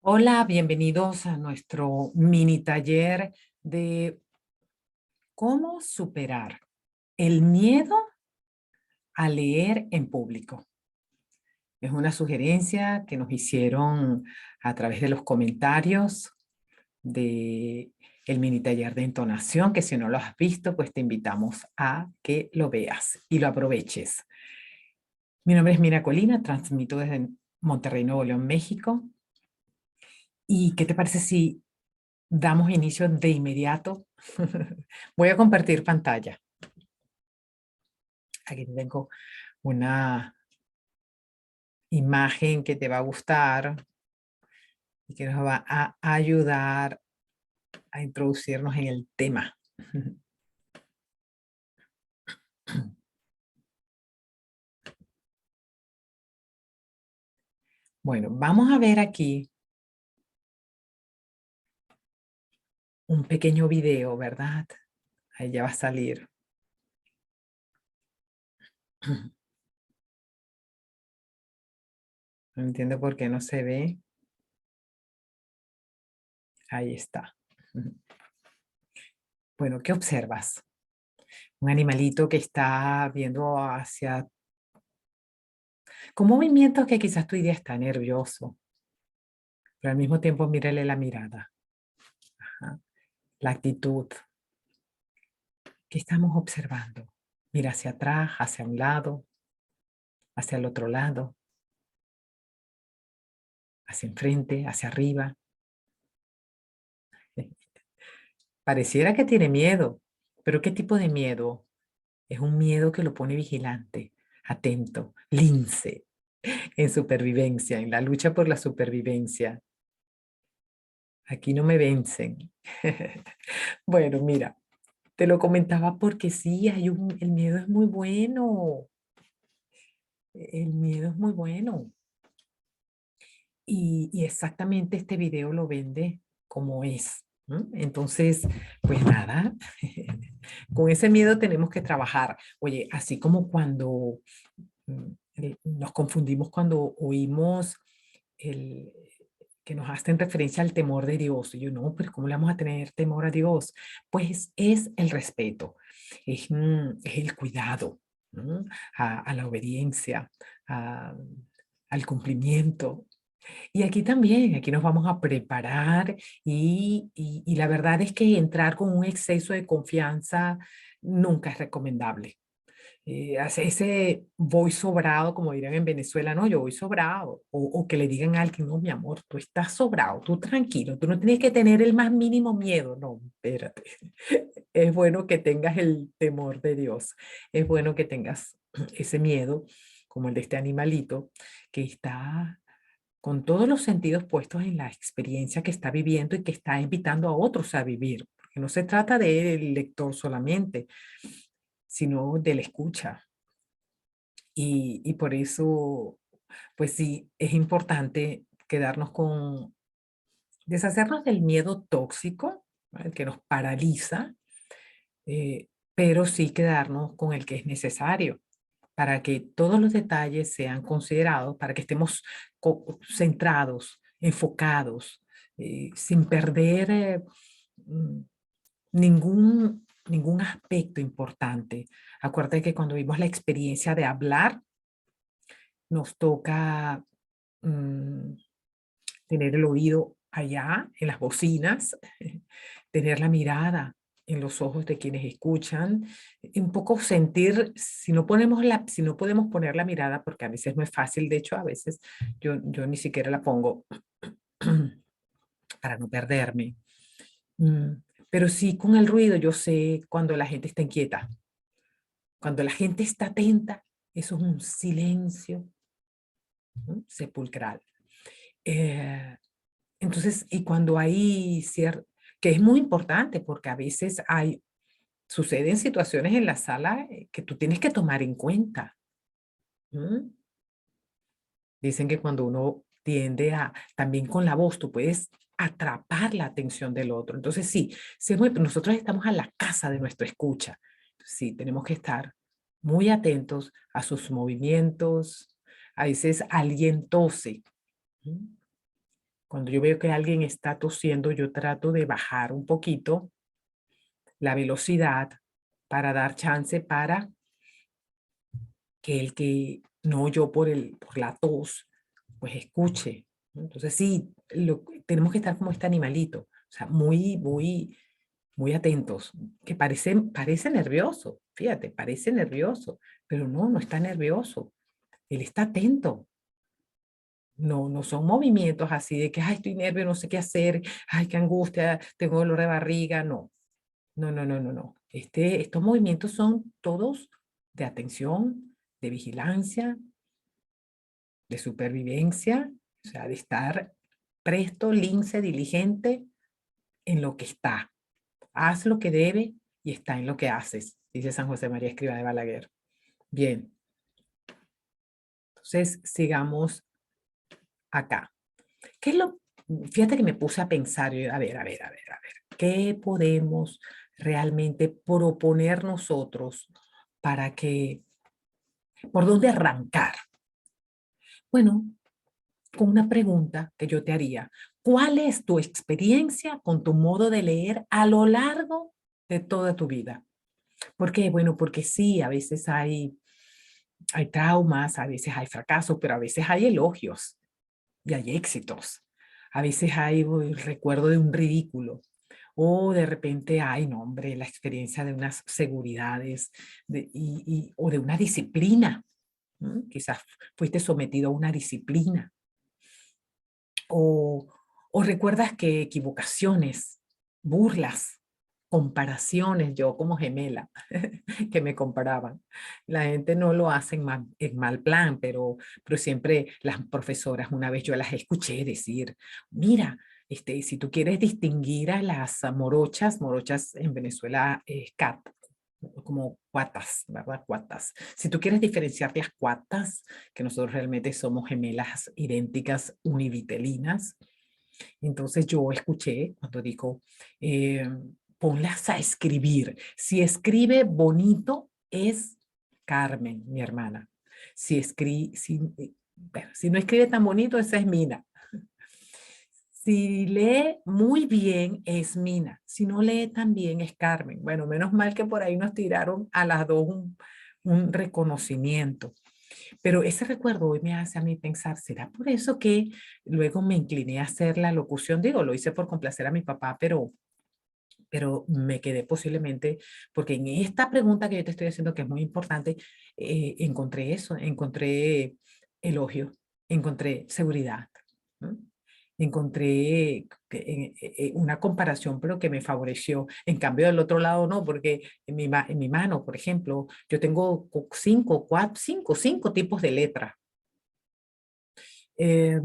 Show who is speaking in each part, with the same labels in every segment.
Speaker 1: Hola, bienvenidos a nuestro mini taller de cómo superar el miedo a leer en público. Es una sugerencia que nos hicieron a través de los comentarios de el mini taller de entonación, que si no lo has visto, pues te invitamos a que lo veas y lo aproveches. Mi nombre es Mira Colina, transmito desde Monterrey, Nuevo León, México. ¿Y qué te parece si damos inicio de inmediato? Voy a compartir pantalla. Aquí tengo una imagen que te va a gustar y que nos va a ayudar a introducirnos en el tema. Bueno, vamos a ver aquí un pequeño video, ¿verdad? Ahí ya va a salir. No entiendo por qué no se ve. Ahí está. Bueno, ¿qué observas? Un animalito que está viendo hacia, con movimientos que quizás tu idea está nervioso, pero al mismo tiempo mírale la mirada. Ajá. La actitud. ¿Qué estamos observando? Mira hacia atrás, hacia un lado, hacia el otro lado, hacia enfrente, hacia arriba. Pareciera que tiene miedo, pero ¿qué tipo de miedo? Es un miedo que lo pone vigilante, atento, lince, en supervivencia, en la lucha por la supervivencia. Aquí no me vencen. Bueno, mira, te lo comentaba porque sí, el miedo es muy bueno. El miedo es muy bueno. Y exactamente este video lo vende como es. ¿M? Entonces, pues nada, con ese miedo tenemos que trabajar. Oye, así como cuando nos confundimos cuando oímos el, que nos hacen referencia al temor de Dios. Y yo, no, pero ¿cómo le vamos a tener temor a Dios? Pues es el respeto, es el cuidado, ¿no? A la obediencia, al cumplimiento. Y aquí también, aquí nos vamos a preparar y la verdad es que entrar con un exceso de confianza nunca es recomendable. Hace ese voy sobrado, como dirían en Venezuela, no, yo voy sobrado. O que le digan a alguien, no, mi amor, tú estás sobrado, tú tranquilo, tú no tienes que tener el más mínimo miedo. No, espérate. Es bueno que tengas el temor de Dios. Es bueno que tengas ese miedo, como el de este animalito, que está con todos los sentidos puestos en la experiencia que está viviendo y que está invitando a otros a vivir, porque no se trata del lector solamente, sino de la escucha. Y por eso, pues sí, es importante quedarnos con, deshacernos del miedo tóxico, ¿no? El que nos paraliza, pero sí quedarnos con el que es necesario para que todos los detalles sean considerados, para que estemos centrados, enfocados, sin perder mm, ningún aspecto importante. Acuérdate que cuando vimos la experiencia de hablar, nos toca mm, tener el oído allá, en las bocinas, tener la mirada en los ojos de quienes escuchan, y un poco sentir, si no podemos poner la mirada, porque a veces no es fácil, de hecho, a veces yo ni siquiera la pongo para no perderme. Mm, Pero sí con el ruido, yo sé cuando la gente está inquieta, cuando la gente está atenta, eso es un silencio, ¿no? Sepulcral. Eh, Entonces, y cuando hay cierto, que es muy importante porque a veces suceden situaciones en la sala que tú tienes que tomar en cuenta. ¿M? Dicen que cuando uno tiende a, también con la voz, tú puedes atrapar la atención del otro. Entonces, sí, nosotros estamos a la casa de nuestra escucha. Sí, tenemos que estar muy atentos a sus movimientos. A veces alguien tose. ¿M? Cuando yo veo que alguien está tosiendo, yo trato de bajar un poquito la velocidad para dar chance para que el que no yo por la tos, pues escuche, ¿no? Entonces sí, tenemos que estar como este animalito, o sea, muy atentos, que parece nervioso, fíjate, parece nervioso, pero no, no está nervioso, él está atento. No, no son movimientos así de que, ay, estoy nervioso, no sé qué hacer, ay, qué angustia, tengo dolor de barriga, no. No, no, no, no, no. Estos movimientos son todos de atención, de vigilancia, de supervivencia, o sea, de estar presto, lince, diligente en lo que está. Haz lo que debe y está en lo que haces, dice San José María Escrivá de Balaguer. Bien, entonces sigamos acá. ¿Qué es lo? Fíjate que me puse a pensar, yo, a ver, ¿qué podemos realmente proponer nosotros para que, por dónde arrancar? Bueno, con una pregunta que yo te haría. ¿Cuál es tu experiencia con tu modo de leer a lo largo de toda tu vida? ¿Por qué? Bueno, porque sí, a veces hay traumas, a veces hay fracasos, pero a veces hay elogios y hay éxitos. A veces hay el recuerdo de un ridículo. O de repente hay, no, hombre, la experiencia de unas seguridades o de una disciplina. Quizás fuiste sometido a una disciplina. O, o recuerdas que equivocaciones, burlas, comparaciones, yo como gemela, que me comparaban. La gente no lo hace en mal plan, pero siempre las profesoras, una vez yo las escuché decir, mira, si tú quieres distinguir a las morochas, morochas en Venezuela es cat, como cuatas, ¿verdad? Cuatas. Si tú quieres diferenciar las cuatas, que nosotros realmente somos gemelas idénticas univitelinas, entonces yo escuché cuando dijo, eh, ponlas a escribir. Si escribe bonito es Carmen, mi hermana. Si no escribe tan bonito, esa es Mina. Si lee muy bien, es Mina. Si no lee tan bien, es Carmen. Bueno, menos mal que por ahí nos tiraron a las dos un reconocimiento. Pero ese recuerdo hoy me hace a mí pensar, ¿será por eso que luego me incliné a hacer la locución? Digo, lo hice por complacer a mi papá, pero me quedé posiblemente, porque en esta pregunta que yo te estoy haciendo, que es muy importante, encontré eso, encontré elogio, encontré seguridad, ¿no? Encontré una comparación, pero que me favoreció. En cambio, del otro lado no, porque en mi mano, por ejemplo, yo tengo cinco tipos de letra. Eh,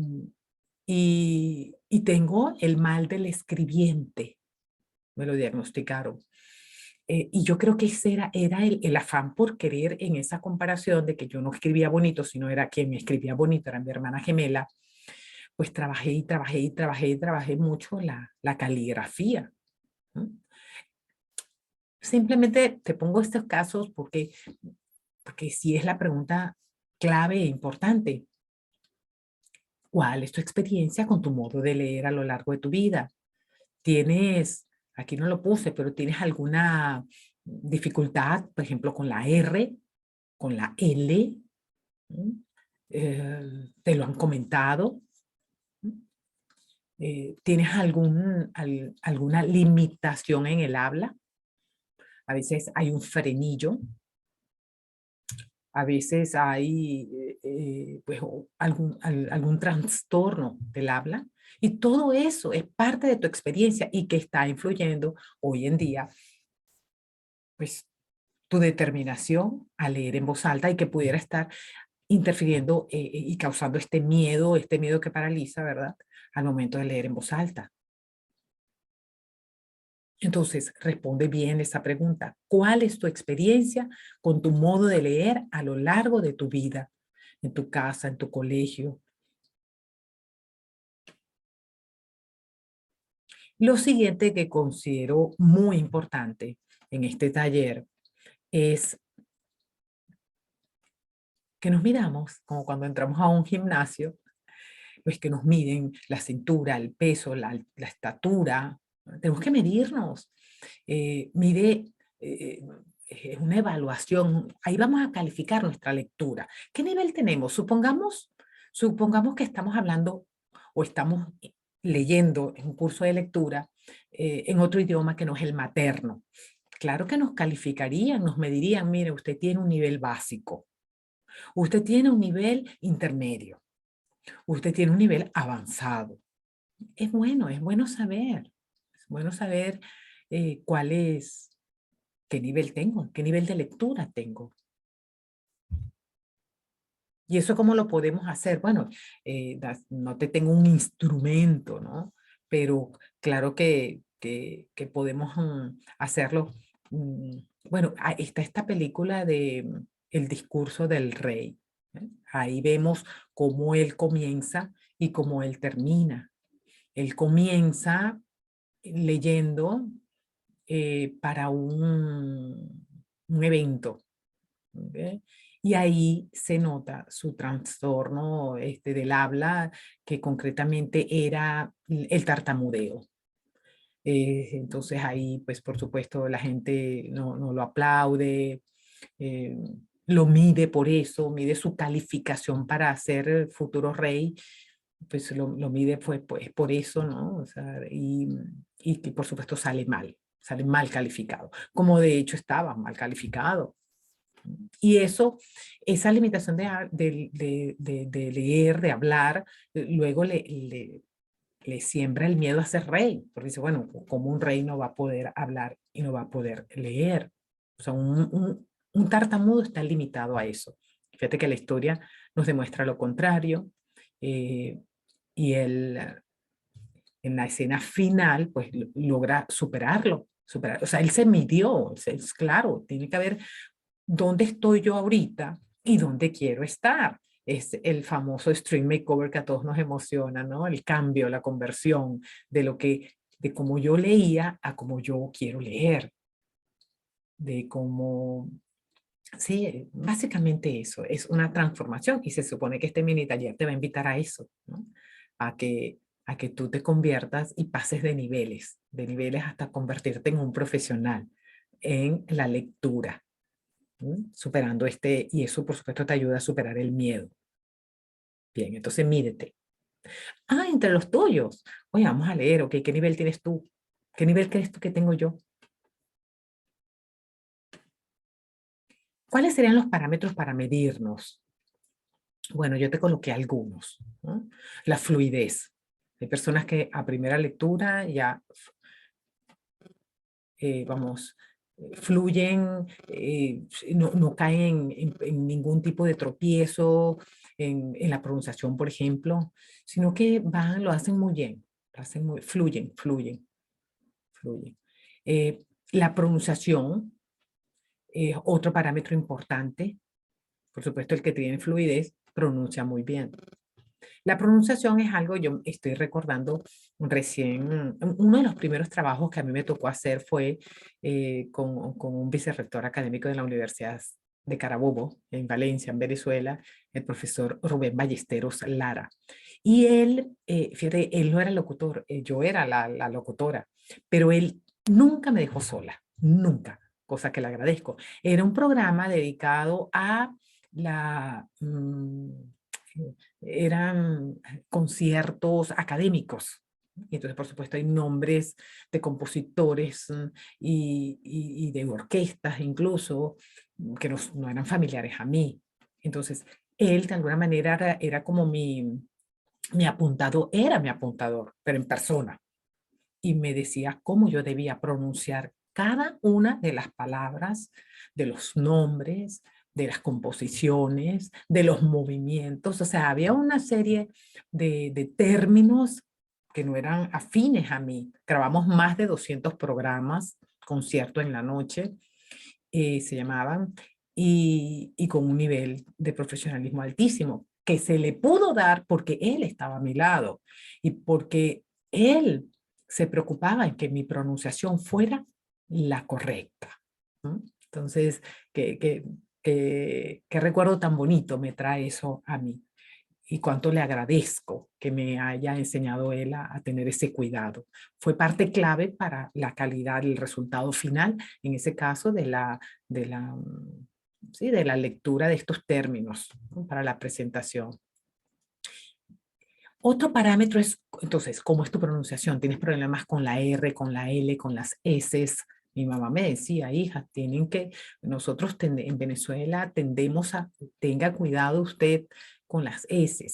Speaker 1: y tengo el mal del escribiente, me lo diagnosticaron. Y yo creo que ese era el afán por querer en esa comparación de que yo no escribía bonito, sino era quien me escribía bonito, era mi hermana gemela, pues trabajé y trabajé y trabajé y trabajé mucho la caligrafía, ¿no? Simplemente te pongo estos casos porque sí es la pregunta clave e importante. ¿Cuál es tu experiencia con tu modo de leer a lo largo de tu vida? ¿Tienes, aquí no lo puse, pero tienes alguna dificultad, por ejemplo, con la R, con la L? ¿Mm? ¿Te lo han comentado? ¿Mm? ¿Tienes alguna limitación en el habla? A veces hay un frenillo, a veces hay pues, algún trastorno del habla. Y todo eso es parte de tu experiencia y que está influyendo hoy en día, pues, tu determinación a leer en voz alta y que pudiera estar interfiriendo y causando este miedo que paraliza, ¿verdad? Al momento de leer en voz alta. Entonces, responde bien esa pregunta. ¿Cuál es tu experiencia con tu modo de leer a lo largo de tu vida? En tu casa, en tu colegio. Lo siguiente que considero muy importante en este taller es que nos miramos, como cuando entramos a un gimnasio, pues que nos miden la cintura, el peso, la estatura. Tenemos que medirnos. Mide, es una evaluación. Ahí vamos a calificar nuestra lectura. ¿Qué nivel tenemos? Supongamos que estamos hablando o estamos leyendo en un curso de lectura en otro idioma que no es el materno. Claro que nos calificarían, nos medirían, mire, usted tiene un nivel básico, usted tiene un nivel intermedio, usted tiene un nivel avanzado. Es bueno saber cuál es, qué nivel tengo, qué nivel de lectura tengo. ¿Y eso cómo lo podemos hacer? Bueno, no te tengo un instrumento, ¿no? Pero claro que podemos hacerlo. Bueno, está esta película de El discurso del rey. ¿Eh? Ahí vemos cómo él comienza y cómo él termina. Él comienza leyendo para un evento. ¿Okay? Y ahí se nota su trastorno del habla, que concretamente era el tartamudeo. Entonces ahí, pues por supuesto, la gente no lo aplaude, eh, lo mide por eso, mide su calificación para ser el futuro rey, pues lo mide pues por eso, ¿no? O sea, y por supuesto sale mal calificado, como de hecho estaba mal calificado. Y esa limitación de leer, de hablar, luego le siembra el miedo a ser rey, porque dice, bueno, como un rey no va a poder hablar y no va a poder leer. O sea, un tartamudo está limitado a eso. Fíjate que la historia nos demuestra lo contrario, eh, y él en la escena final, pues logra superarlo. O sea, él se midió, es claro, tiene que haber dónde estoy yo ahorita y dónde quiero estar. Es el famoso stream makeover que a todos nos emociona, ¿no? El cambio, la conversión de cómo yo leía a cómo yo quiero leer, de cómo, sí, básicamente eso, es una transformación y se supone que este mini taller te va a invitar a eso, ¿no? A que tú te conviertas y pases de niveles hasta convertirte en un profesional en la lectura. Superando y eso por supuesto te ayuda a superar el miedo. Bien, entonces mídete. Ah, entre los tuyos. Oye, vamos a leer, ok, ¿qué nivel tienes tú? ¿Qué nivel crees tú que tengo yo? ¿Cuáles serían los parámetros para medirnos? Bueno, yo te coloqué algunos, ¿no? La fluidez. Hay personas que a primera lectura ya, vamos, fluyen, no caen en ningún tipo de tropiezo en la pronunciación, por ejemplo, sino que lo hacen muy bien, fluyen. La pronunciación es otro parámetro importante. Por supuesto, el que tiene fluidez pronuncia muy bien. La pronunciación es algo, yo estoy recordando recién, uno de los primeros trabajos que a mí me tocó hacer fue con un vicerrector académico de la Universidad de Carabobo, en Valencia, en Venezuela, el profesor Rubén Ballesteros Lara. Y él, fíjate, él no era locutor, yo era la locutora, pero él nunca me dejó sola, nunca, cosa que le agradezco. Era un programa dedicado a la... eran conciertos académicos. Y entonces, por supuesto, hay nombres de compositores y de orquestas incluso que no eran familiares a mí. Entonces, él de alguna manera era como mi apuntador, era mi apuntador, pero en persona. Y me decía cómo yo debía pronunciar cada una de las palabras, de los nombres, de las composiciones, de los movimientos. O sea, había una serie de términos que no eran afines a mí. Grabamos más de 200 programas, concierto en la noche, se llamaban, y con un nivel de profesionalismo altísimo, que se le pudo dar porque él estaba a mi lado y porque él se preocupaba en que mi pronunciación fuera la correcta. ¿No? Entonces, qué recuerdo tan bonito me trae eso a mí. y cuánto le agradezco que me haya enseñado él a tener ese cuidado. Fue parte clave para la calidad y el resultado final, en ese caso de la, sí, de la lectura de estos términos, ¿no? Para la presentación. Otro parámetro es, entonces, ¿cómo es tu pronunciación? ¿Tienes problemas con la R, con la L, con las S? Mi mamá me decía, hija, nosotros en Venezuela tendemos a, tenga cuidado usted con las S,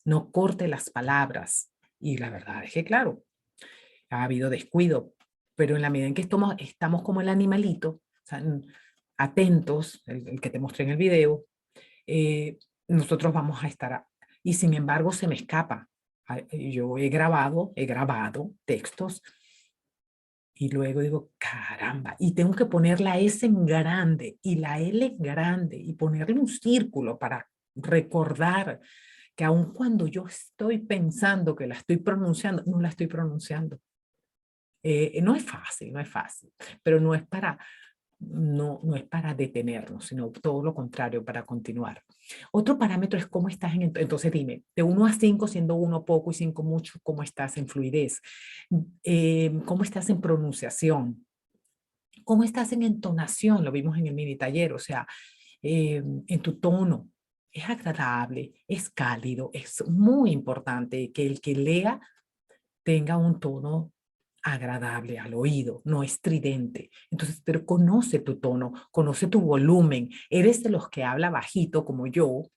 Speaker 1: no corte las palabras. Y la verdad es que, claro, ha habido descuido, pero en la medida en que estamos como el animalito, o sea, atentos, el que te mostré en el video, nosotros vamos a estar, y sin embargo se me escapa. Yo he grabado textos y luego digo, caramba, y tengo que poner la S en grande y la L en grande y ponerle un círculo para recordar que aun cuando yo estoy pensando que la estoy pronunciando, no la estoy pronunciando. No es fácil, no es fácil, pero no es para, no es para detenernos, sino todo lo contrario, para continuar. Otro parámetro es cómo estás entonces dime, de 1 a 5, siendo 1 poco y 5 mucho, ¿cómo estás en fluidez? ¿Cómo estás en pronunciación? ¿Cómo estás en entonación? Lo vimos en el mini taller, o sea, en tu tono. Es agradable, es cálido, es muy importante que el que lea tenga un tono agradable al oído, no estridente. Entonces, pero conoce tu tono, conoce tu volumen. ¿Eres de los que habla bajito como yo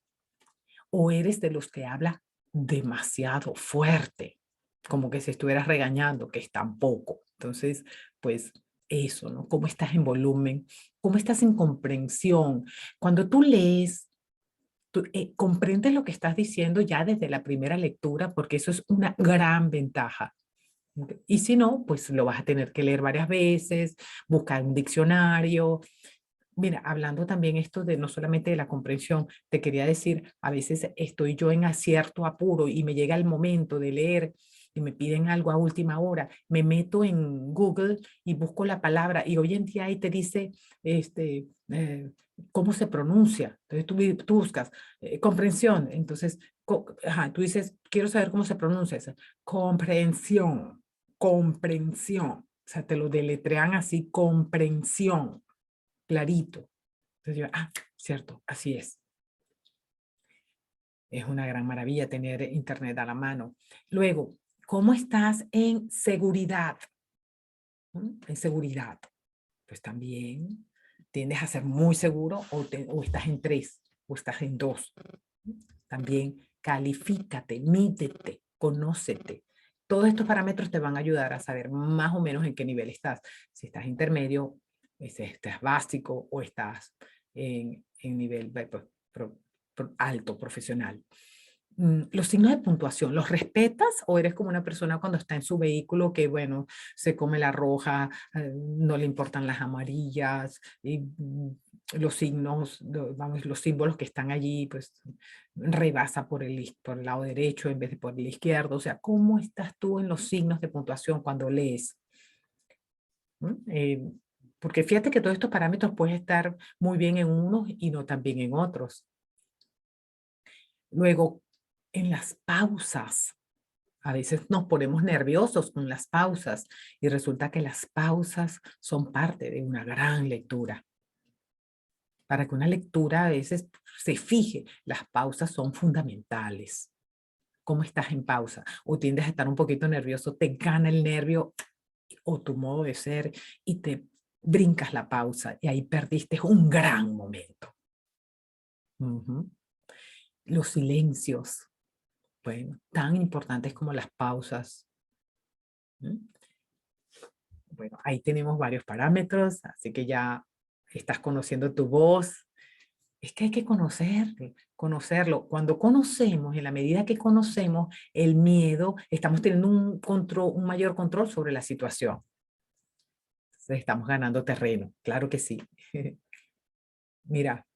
Speaker 1: o eres de los que habla demasiado fuerte? Como que si estuvieras regañando, que es tan poco. Entonces, pues eso, ¿no? ¿Cómo estás en volumen? ¿Cómo estás en comprensión? Cuando tú lees, tú comprendes lo que estás diciendo ya desde la primera lectura, porque eso es una gran ventaja. Y si no, pues lo vas a tener que leer varias veces, buscar un diccionario. Mira, hablando también esto de no solamente de la comprensión, te quería decir, a veces estoy yo en cierto apuro y me llega el momento de leer y me piden algo a última hora, me meto en Google y busco la palabra y hoy en día ahí te dice cómo se pronuncia. Entonces tú buscas comprensión, entonces tú dices, quiero saber cómo se pronuncia esa. Comprensión, comprensión. O sea, te lo deletrean así, comprensión clarito. Entonces yo, cierto, así es. Es una gran maravilla tener internet a la mano. Luego, ¿cómo estás en seguridad? En seguridad. Pues también tiendes a ser muy seguro o estás en 3 o estás en 2. También califícate, mídete, conócete. Todos estos parámetros te van a ayudar a saber más o menos en qué nivel estás. Si estás intermedio, si estás básico o estás en nivel alto, profesional. Los signos de puntuación, ¿los respetas o eres como una persona cuando está en su vehículo que, bueno, se come la roja, no le importan las amarillas, y los signos, vamos, los símbolos que están allí, pues rebasa por el lado derecho en vez de por el izquierdo? O sea, ¿cómo estás tú en los signos de puntuación cuando lees? Porque fíjate que todos estos parámetros pueden estar muy bien en unos y no tan bien en otros. Luego, en las pausas. A veces nos ponemos nerviosos con las pausas y resulta que las pausas son parte de una gran lectura. Para que una lectura a veces se fije, las pausas son fundamentales. ¿Cómo estás en pausa? O tiendes a estar un poquito nervioso, te gana el nervio o tu modo de ser y te brincas la pausa y ahí perdiste un gran momento. Los silencios, bueno, tan importantes como las pausas. Bueno, ahí tenemos varios parámetros, así que ya estás conociendo tu voz. Es que hay que conocerlo. Cuando conocemos, en la medida que conocemos el miedo, estamos teniendo un mayor control sobre la situación. Entonces, estamos ganando terreno, claro que sí. Mira,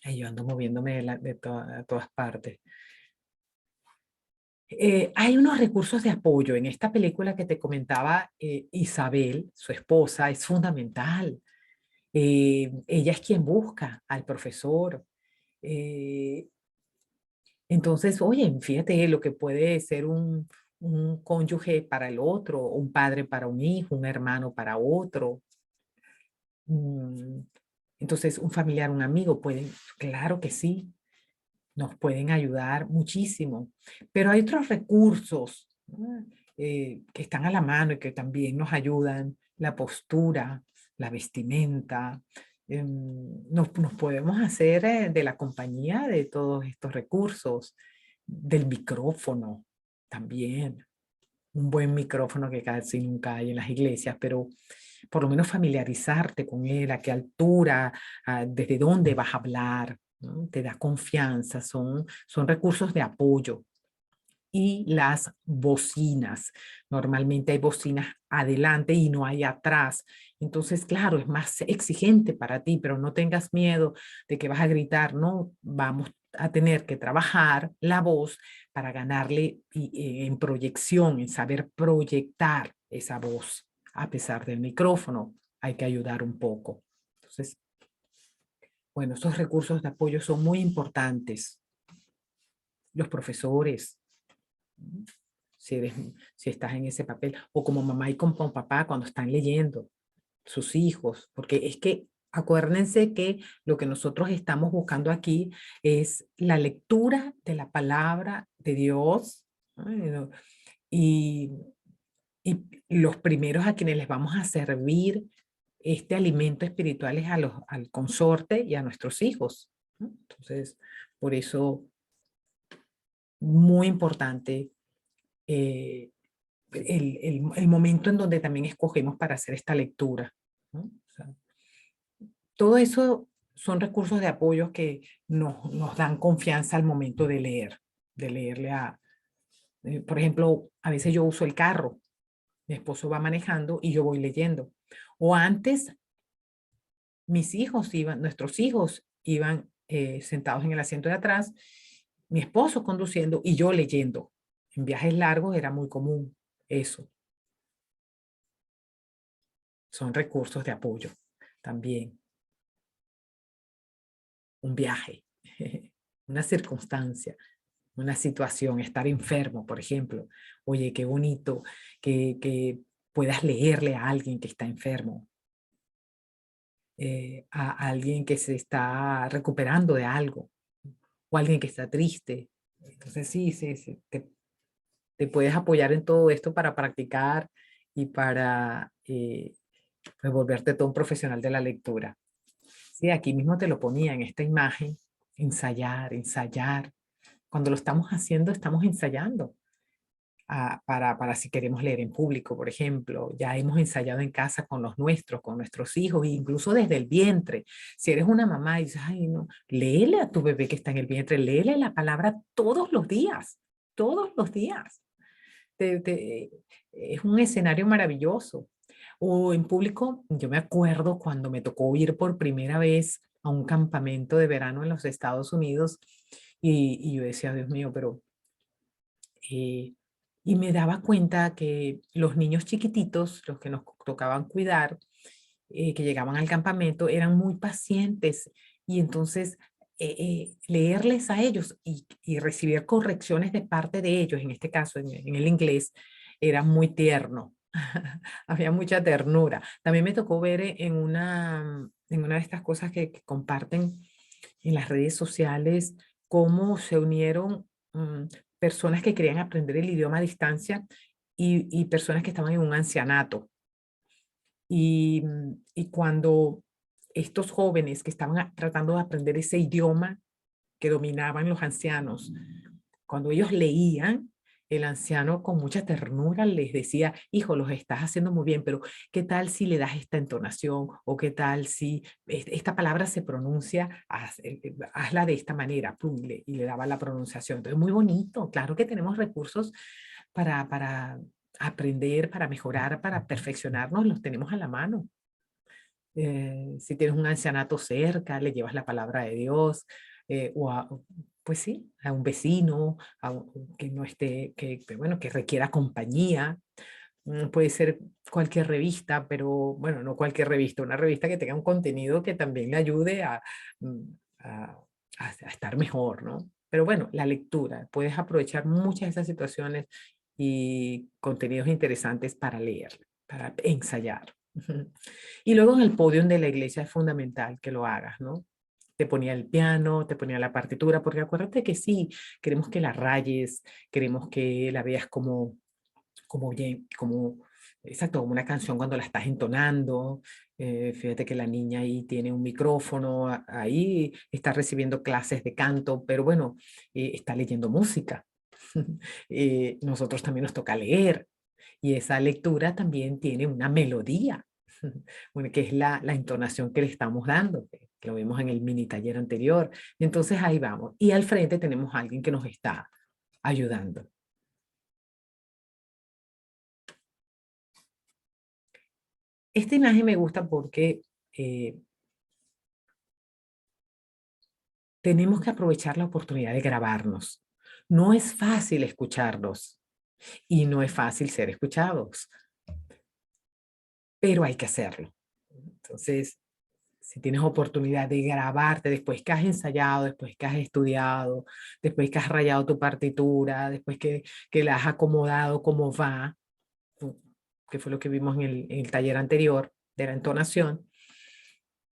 Speaker 1: yo ando moviéndome a todas partes. Hay unos recursos de apoyo. En esta película que te comentaba, Isabel, su esposa, es fundamental. Ella es quien busca al profesor. Eh, Entonces, oye, fíjate lo que puede ser un cónyuge para el otro, un padre para un hijo, un hermano para otro. Mm, Entonces, un familiar, un amigo pueden, claro que sí, nos pueden ayudar muchísimo. Pero hay otros recursos, ¿no? Que están a la mano y que también nos ayudan. La postura, la vestimenta. Nos podemos hacer de la compañía de todos estos recursos, del micrófono también. Un buen micrófono que casi nunca hay en las iglesias, pero por lo menos familiarizarte con él, a qué altura, desde dónde vas a hablar, ¿no? Te da confianza, son recursos de apoyo. Y las bocinas. Normalmente hay bocinas adelante y no hay atrás. Entonces, claro, es más exigente para ti, pero no tengas miedo de que vas a gritar, no, vamos a tener que trabajar la voz para ganarle en proyección, en saber proyectar esa voz. A pesar del micrófono, hay que ayudar un poco. Entonces, bueno, esos recursos de apoyo son muy importantes. Los profesores, si, eres, si estás en ese papel, o como mamá y como papá cuando están leyendo sus hijos, porque es que acuérdense que lo que nosotros estamos buscando aquí es la lectura de la palabra de Dios, ¿no? y, y los primeros a quienes les vamos a servir este alimento espiritual es al consorte y a nuestros hijos, ¿no? Entonces, por eso, muy importante eh, el momento en donde también escogemos para hacer esta lectura, ¿no? O sea, todo eso son recursos de apoyo que nos dan confianza al momento de leerle por ejemplo, a veces yo uso el carro, mi esposo va manejando y yo voy leyendo. O antes, nuestros hijos iban sentados en el asiento de atrás, mi esposo conduciendo y yo leyendo. En viajes largos era muy común eso. Son recursos de apoyo también. Un viaje, una circunstancia, una situación, estar enfermo, por ejemplo. Oye, qué bonito que puedas leerle a alguien que está enfermo, a alguien que se está recuperando de algo, o alguien que está triste. Entonces sí, sí, sí, te puedes apoyar en todo esto para practicar y para pues, volverte todo un profesional de la lectura. Sí, aquí mismo te lo ponía en esta imagen, ensayar, ensayar. Cuando lo estamos haciendo, estamos ensayando para si queremos leer en público, por ejemplo. Ya hemos ensayado en casa con los nuestros, con nuestros hijos, e incluso desde el vientre. Si eres una mamá y dices, ay, no, léele a tu bebé que está en el vientre, léele la palabra todos los días, todos los días. Es un escenario maravilloso. O en público, yo me acuerdo cuando me tocó ir por primera vez a un campamento de verano en los Estados Unidos y yo decía, Dios mío, pero... y me daba cuenta que los niños chiquititos, los que nos tocaban cuidar, que llegaban al campamento, eran muy pacientes y entonces leerles a ellos y recibir correcciones de parte de ellos, en este caso en el inglés, era muy tierno. Había mucha ternura. También me tocó ver en una de estas cosas que comparten en las redes sociales cómo se unieron personas que querían aprender el idioma a distancia y personas que estaban en un ancianato. Y cuando estos jóvenes que estaban tratando de aprender ese idioma que dominaban los ancianos, cuando ellos leían, el anciano con mucha ternura les decía, hijo, los estás haciendo muy bien, pero ¿qué tal si le das esta entonación? ¿O qué tal si esta palabra se pronuncia, hazla de esta manera? Pum, y le daba la pronunciación. Entonces, muy bonito. Claro que tenemos recursos para aprender, para mejorar, para perfeccionarnos, los tenemos a la mano. Si tienes un ancianato cerca, le llevas la palabra de Dios, pues sí, a un vecino, que no esté, bueno, que requiera compañía. Puede ser cualquier revista, pero bueno, no cualquier revista, una revista que tenga un contenido que también le ayude mm, a, a estar mejor, ¿no? Pero bueno, la lectura, puedes aprovechar muchas de esas situaciones y contenidos interesantes para leer, para ensayar. Y luego en el podio de la iglesia es fundamental que lo hagas, ¿no? Te ponía el piano, te ponía la partitura, porque acuérdate que sí, queremos que la rayes, queremos que la veas como bien, como, exacto, como una canción cuando la estás entonando. Fíjate que la niña ahí tiene un micrófono, ahí está recibiendo clases de canto, pero bueno, está leyendo música. Nosotros también nos toca leer y esa lectura también tiene una melodía, bueno, que es la entonación que le estamos dando, que lo vimos en el mini taller anterior. Entonces ahí vamos. Y al frente tenemos a alguien que nos está ayudando. Esta imagen me gusta porque eh, tenemos que aprovechar la oportunidad de grabarnos. No es fácil escucharnos y no es fácil ser escuchados, pero hay que hacerlo. Entonces, si tienes oportunidad de grabarte después que has ensayado, después que has estudiado, después que has rayado tu partitura, después que la has acomodado como va, que fue lo que vimos en el taller anterior de la entonación,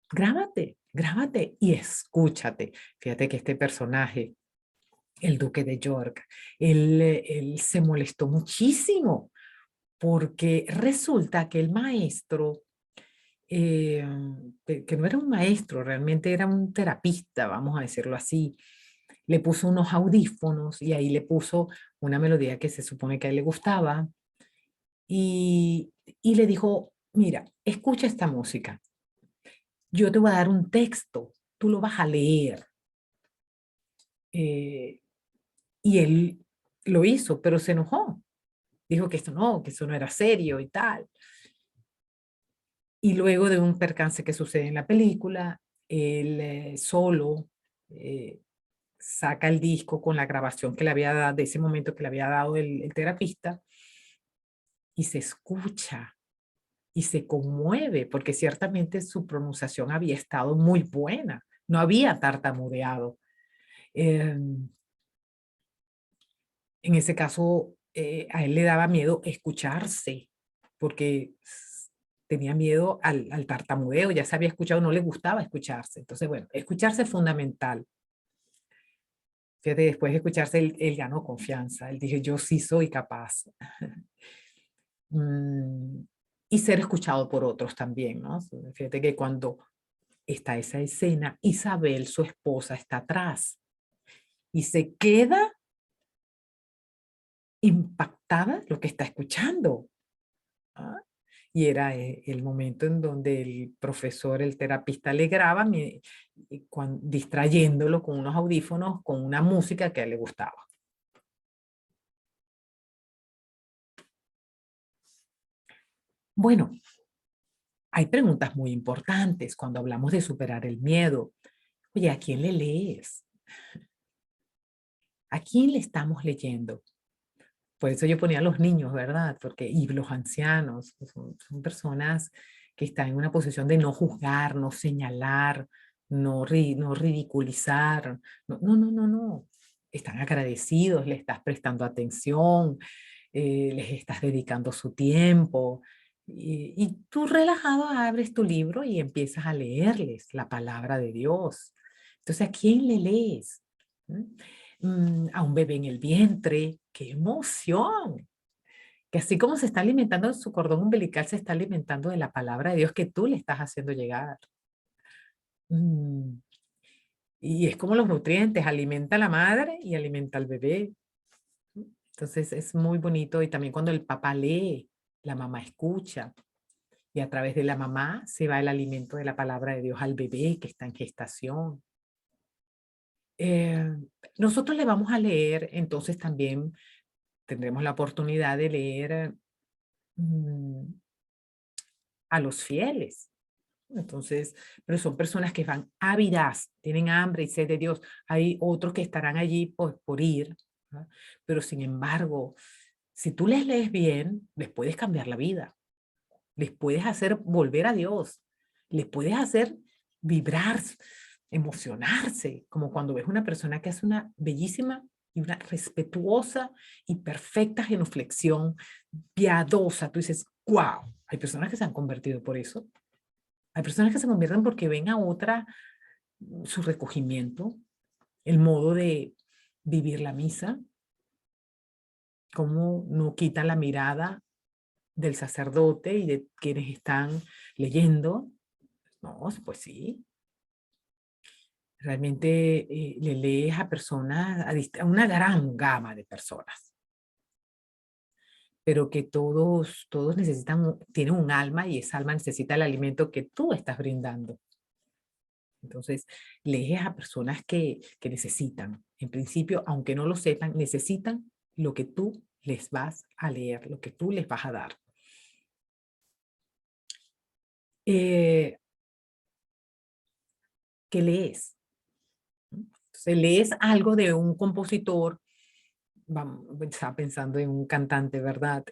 Speaker 1: grábate, grábate y escúchate. Fíjate que este personaje, el duque de York, él se molestó muchísimo porque resulta que el maestro, eh, que no era un maestro, realmente era un terapista, vamos a decirlo así, le puso unos audífonos y ahí le puso una melodía que se supone que a él le gustaba y le dijo, mira, escucha esta música, yo te voy a dar un texto, tú lo vas a leer. Eh, y él lo hizo, pero se enojó. Dijo que eso no era serio y tal. Y luego de un percance que sucede en la película, él solo eh, saca el disco con la grabación que le había dado, de ese momento que le había dado el terapista, y se escucha y se conmueve, porque ciertamente su pronunciación había estado muy buena, no había tartamudeado. En ese caso, a él le daba miedo escucharse, porque tenía miedo al tartamudeo, ya se había escuchado, no le gustaba escucharse. Entonces, bueno, escucharse es fundamental. Fíjate, después de escucharse, él ganó confianza. Él dijo, yo sí soy capaz. Mm, y ser escuchado por otros también, ¿no? Fíjate que cuando está esa escena, Isabel, su esposa, está atrás y se queda impactada lo que está escuchando. ¿Ah? Y era el momento en donde el profesor, el terapista le graba distrayéndolo con unos audífonos, con una música que a él le gustaba. Bueno, hay preguntas muy importantes cuando hablamos de superar el miedo. Oye, ¿a quién le lees? ¿A quién le estamos leyendo? Por eso yo ponía a los niños, ¿verdad? Porque, y los ancianos, pues, son personas que están en una posición de no juzgar, no señalar, no ridiculizar. No, no, no, no, no. Están agradecidos, le estás prestando atención, les estás dedicando su tiempo. Y tú relajado abres tu libro y empiezas a leerles la palabra de Dios. Entonces, ¿a quién le lees? ¿Mm? A un bebé en el vientre, qué emoción, que así como se está alimentando de su cordón umbilical, se está alimentando de la palabra de Dios que tú le estás haciendo llegar. Mm, Y es como los nutrientes, alimenta a la madre y alimenta al bebé. Entonces es muy bonito y también cuando el papá lee, la mamá escucha y a través de la mamá se va el alimento de la palabra de Dios al bebé que está en gestación. Eh, Nosotros le vamos a leer, entonces también tendremos la oportunidad de leer mm, a los fieles. Entonces, pero son personas que van ávidas, tienen hambre y sed de Dios. Hay otros que estarán allí por ir, ¿verdad? Pero sin embargo, si tú les lees bien, les puedes cambiar la vida, les puedes hacer volver a Dios, les puedes hacer vibrar, emocionarse, como cuando ves una persona que hace una bellísima y una respetuosa y perfecta genuflexión, piadosa. Tú dices, wow, hay personas que se han convertido por eso. Hay personas que se convierten porque ven a otra su recogimiento, el modo de vivir la misa, cómo no quita la mirada del sacerdote y de quienes están leyendo. No, pues sí. Realmente le lees a personas, a una gran gama de personas, pero que todos necesitan, tienen un alma y esa alma necesita el alimento que tú estás brindando. Entonces, lees a personas que necesitan, en principio, aunque no lo sepan, necesitan lo que tú les vas a leer, lo que tú les vas a dar. ¿Qué lees? Entonces, lees algo de un compositor, estaba pensando en un cantante, ¿verdad?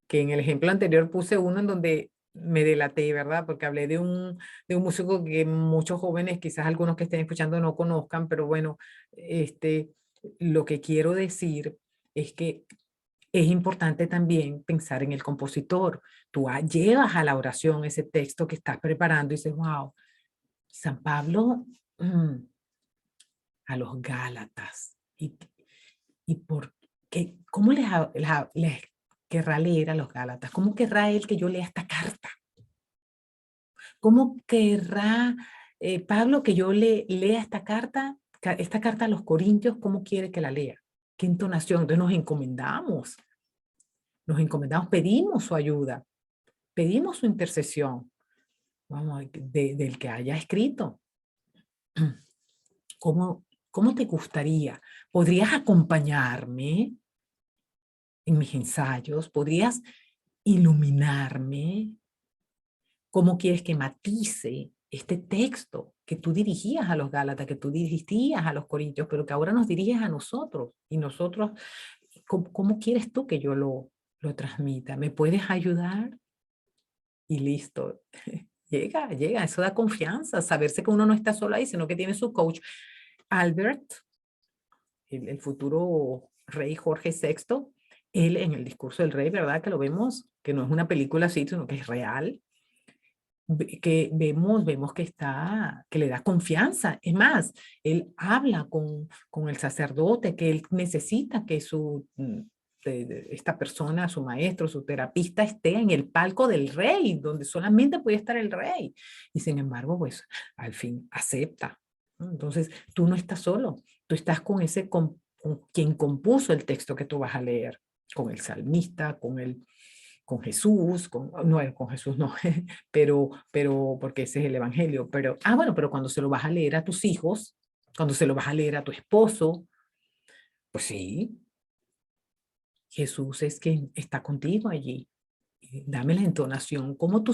Speaker 1: Que en el ejemplo anterior puse uno en donde me delaté, ¿verdad? Porque hablé de un músico que muchos jóvenes, quizás algunos que estén escuchando no conozcan, pero bueno, lo que quiero decir es que es importante también pensar en el compositor. Tú llevas a la oración ese texto que estás preparando y dices, wow, San Pablo a los Gálatas. Y por qué, ¿cómo les querrá leer a los Gálatas? ¿Cómo querrá él que yo lea esta carta? ¿Cómo querrá Pablo que yo lea esta carta a los Corintios? ¿Cómo quiere que la lea? ¿Qué entonación? Entonces nos encomendamos, pedimos su ayuda, pedimos su intercesión, vamos, del que haya escrito. ¿Cómo te gustaría? ¿Podrías acompañarme en mis ensayos? ¿Podrías iluminarme? ¿Cómo quieres que matice este texto que tú dirigías a los Gálatas, que tú dirigías a los Corintios, pero que ahora nos diriges a nosotros? Y nosotros, ¿cómo quieres tú que yo lo transmita? ¿Me puedes ayudar? Y listo. Llega, eso da confianza, saberse que uno no está solo ahí, sino que tiene su coach. Albert, el futuro rey Jorge VI, él en el discurso del rey, ¿verdad? Que lo vemos, que no es una película así, sino que es real, que vemos que le da confianza. Es más, él habla con el sacerdote, que él necesita que esta persona, su maestro, su terapista, esté en el palco del rey, donde solamente puede estar el rey. Y sin embargo, pues, al fin acepta, ¿no? Entonces, tú no estás solo, tú estás con quien compuso el texto que tú vas a leer, con el salmista, con Jesús, no, con Jesús no, pero porque ese es el evangelio, pero, bueno, pero cuando se lo vas a leer a tus hijos, cuando se lo vas a leer a tu esposo, pues sí, Jesús es quien está contigo allí. Dame la entonación, cómo tú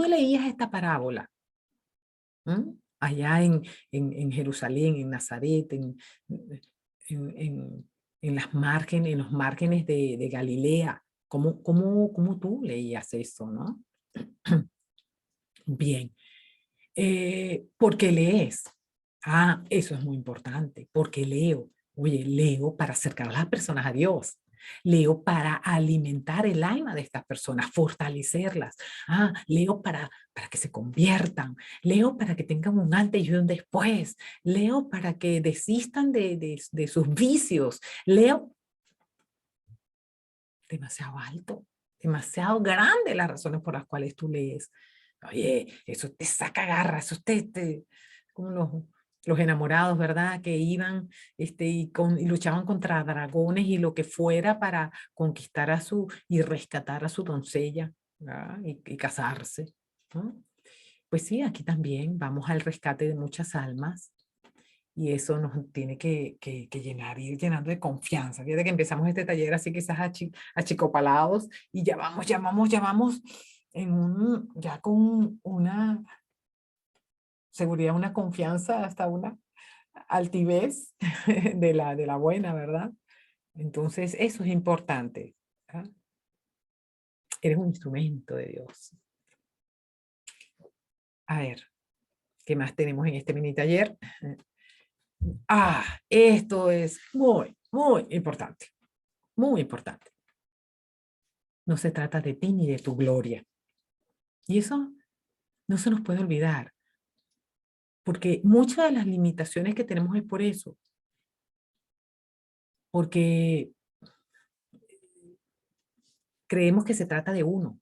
Speaker 1: leías esta parábola? ¿Mm? Allá en Jerusalén, en Nazaret, en, en, en los márgenes de Galilea, ¿cómo tú leías eso, no? Bien. ¿Por qué lees? Ah, eso es muy importante. Porque leo. Oye, leo para acercar a las personas a Dios. Leo para alimentar el alma de estas personas, fortalecerlas. Ah, leo para que se conviertan. Leo para que tengan un antes y un después. Leo para que desistan de sus vicios. Leo demasiado alto, demasiado grande las razones por las cuales tú lees. Oye, eso te saca garra, eso como los enamorados, ¿verdad? Que iban y luchaban contra dragones y lo que fuera para conquistar y rescatar a su doncella, ¿verdad? Y casarse, ¿no? Pues sí, aquí también vamos al rescate de muchas almas y eso nos tiene que llenar, ir llenando de confianza. Fíjate que empezamos este taller así quizás achicopalados y ya vamos ya con una seguridad, una confianza, hasta una altivez de la buena, ¿verdad? Entonces, eso es importante, ¿verdad? Eres un instrumento de Dios. A ver, ¿Qué más tenemos en este mini taller? Esto es muy, muy importante. Muy importante. No se trata de ti ni de tu gloria. Y eso no se nos puede olvidar. Porque muchas de las limitaciones que tenemos es por eso. Porque creemos que se trata de uno.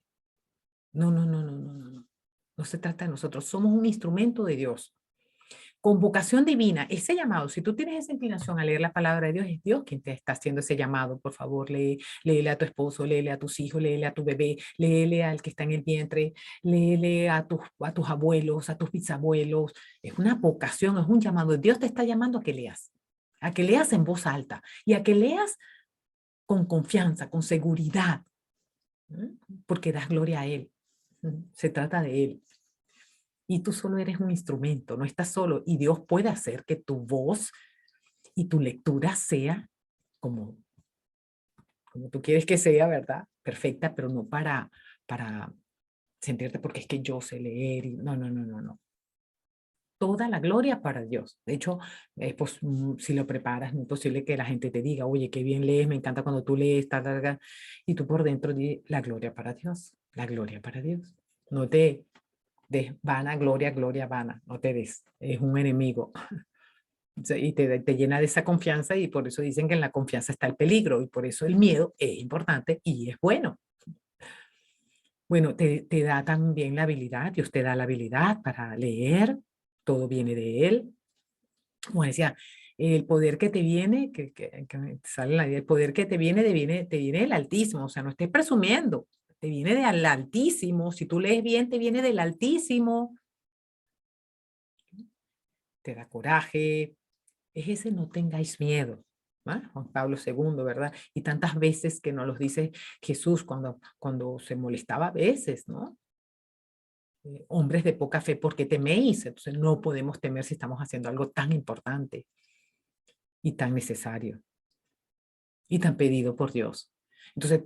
Speaker 1: No, no, no, no, no, no, no. No se trata de nosotros. Somos un instrumento de Dios. Con vocación divina, ese llamado, si tú tienes esa inclinación a leer la palabra de Dios, es Dios quien te está haciendo ese llamado. Por favor, léele a tu esposo, léele a tus hijos, léele a tu bebé, léele al que está en el vientre, léele a tus abuelos, a tus bisabuelos. Es una vocación, es un llamado. Dios te está llamando a que leas en voz alta y a que leas con confianza, con seguridad, porque das gloria a Él. Se trata de Él. Y tú solo eres un instrumento, no estás solo. Y Dios puede hacer que tu voz y tu lectura sea como, como tú quieres que sea, ¿verdad? Perfecta, pero no para sentirte porque es que yo sé leer. No, no, no, no, no. Toda la gloria para Dios. De hecho, si lo preparas, es muy posible que la gente te diga, oye, qué bien lees, me encanta cuando tú lees, tal, tal, tal. Y tú por dentro di la gloria para Dios, la gloria para Dios. No te des vana, gloria, gloria, vana. No te des, es un enemigo. Y te llena de esa confianza y por eso dicen que en la confianza está el peligro y por eso el miedo es importante y es bueno. Bueno, te da también la habilidad, Dios te da la habilidad para leer, todo viene de Él. Como decía, el poder que te viene, que me sale el poder que te viene del Altísimo, o sea, no estés presumiendo, te viene del Altísimo, si tú lees bien, te viene del Altísimo, te da coraje, es ese no tengáis miedo. Juan Pablo II, ¿verdad? Y tantas veces que nos los dice Jesús cuando se molestaba a veces, ¿no? Hombres de poca fe, ¿por qué teméis? Entonces no podemos temer si estamos haciendo algo tan importante y tan necesario y tan pedido por Dios. Entonces,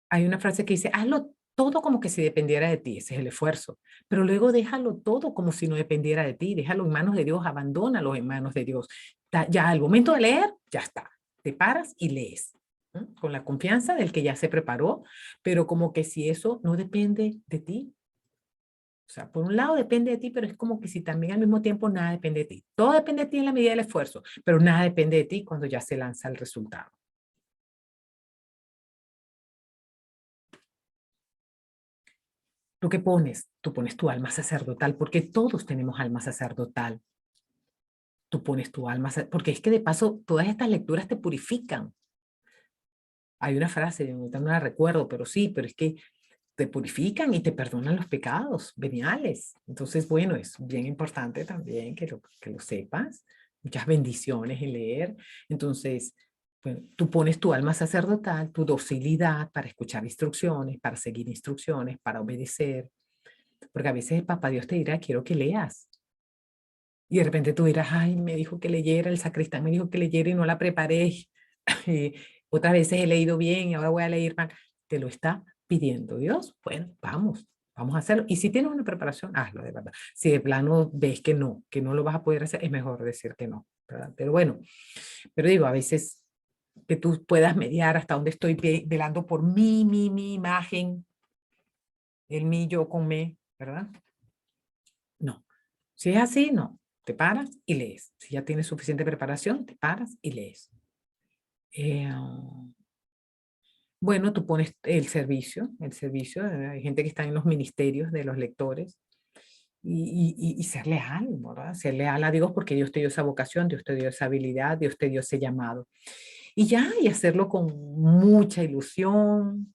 Speaker 1: hay una frase que dice, hazlo todo como que si dependiera de ti, ese es el esfuerzo, pero luego déjalo todo como si no dependiera de ti, déjalo en manos de Dios, abandónalo en manos de Dios. Ya al momento de leer, ya está, te paras y lees, ¿no? Con la confianza del que ya se preparó, pero como que si eso no depende de ti. O sea, por un lado depende de ti, pero es como que si también al mismo tiempo nada depende de ti. Todo depende de ti en la medida del esfuerzo, pero nada depende de ti cuando ya se lanza el resultado. ¿Tú qué pones? Tú pones tu alma sacerdotal, porque todos tenemos alma sacerdotal. Tú pones tu alma, porque es que de paso todas estas lecturas te purifican. Hay una frase, ahorita no la recuerdo, pero sí, pero es que te purifican y te perdonan los pecados veniales. Entonces, bueno, es bien importante también que lo sepas. Muchas bendiciones en leer. Entonces, bueno, tú pones tu alma sacerdotal, tu docilidad para escuchar instrucciones, para seguir instrucciones, para obedecer. Porque a veces el papá Dios te dirá, quiero que leas. Y de repente tú dirás, ay, me dijo que leyera, el sacristán me dijo que leyera y no la preparé. Otras veces he leído bien y ahora voy a leer mal. Te lo está pidiendo Dios. Bueno, vamos a hacerlo. Y si tienes una preparación, hazlo de verdad. Si de plano ves que no lo vas a poder hacer, es mejor decir que no, ¿verdad? Pero bueno, pero digo, a veces que tú puedas mediar hasta donde estoy velando por mi imagen, el mí, yo con me, ¿verdad? No. Si es así, no. Te paras y lees. Si ya tienes suficiente preparación, te paras y lees. Eh, bueno, tú pones el servicio, hay gente que está en los ministerios de los lectores y ser leal, ¿verdad? Ser leal a Dios porque Dios te dio esa vocación, Dios te dio esa habilidad, Dios te dio ese llamado. Y ya, y hacerlo con mucha ilusión,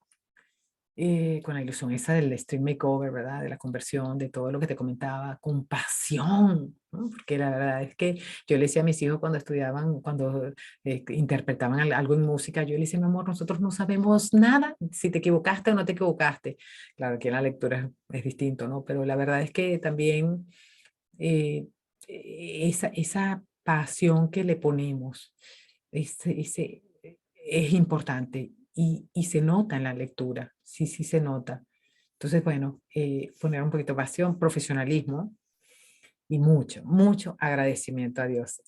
Speaker 1: con la ilusión esa del stream makeover, ¿verdad? De la conversión, de todo lo que te comentaba, con pasión, ¿no? Porque la verdad es que yo le decía a mis hijos cuando estudiaban, cuando interpretaban algo en música, yo le decía, mi amor, nosotros no sabemos nada, si te equivocaste o no te equivocaste. Claro, aquí en la lectura es distinto, ¿no? Pero la verdad es que también eh, esa pasión que le ponemos, es importante y se nota en la lectura, sí, sí se nota. Entonces, bueno, poner un poquito de pasión, profesionalismo, y mucho, mucho agradecimiento a Dios.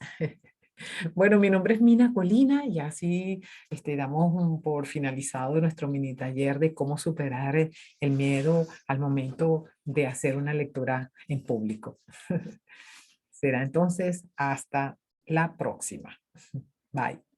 Speaker 1: Bueno, mi nombre es Mina Colina y así damos por finalizado nuestro mini taller de cómo superar el miedo al momento de hacer una lectura en público. Será entonces hasta la próxima. Bye.